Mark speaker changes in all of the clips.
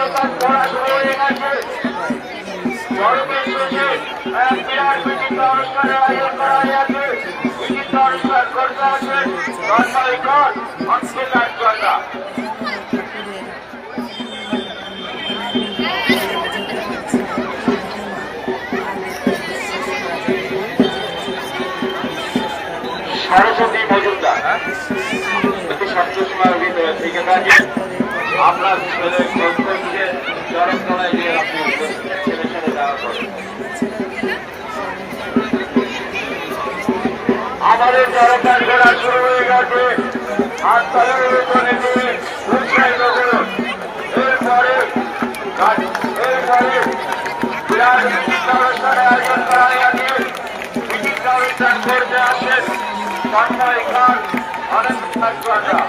Speaker 1: চরকার করা শুরু হয়ে গেছে। চরকের শেষে এক বিরাট বিচিত্র অনুষ্ঠানের আয়োজন করা হয়েছে। বিচিত্র অনুষ্ঠান করতে আছেন তন্ময়কর অঙ্কিতার জয়রা। সরস্বতী মজুমদার সপ্তমীর ভিতরে থেকে থাকে আপনার ছেলের কর্তব্যকে চরকতলায় নিয়ে আপনি ছেলের সাথে যাওয়া করেন। আমাদের চরকার করা শুরু হয়ে গেছে। হাত তালের উপরে দিয়ে উৎসাহিত করুন। এরপরে বিরাট বিচিত্র অনুষ্ঠানের আয়োজন করা হয়েছে। বিচিত্র অনুষ্ঠান করতে আসেন তন্ময় খান অনন্তনাথ জয়রা।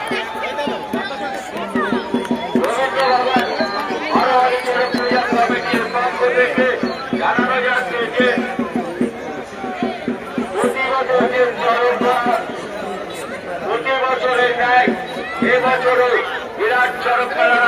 Speaker 1: জানানো যাচ্ছে যে প্রতি বছরের ন্যায় এবছরও বিরাট চরক খেলার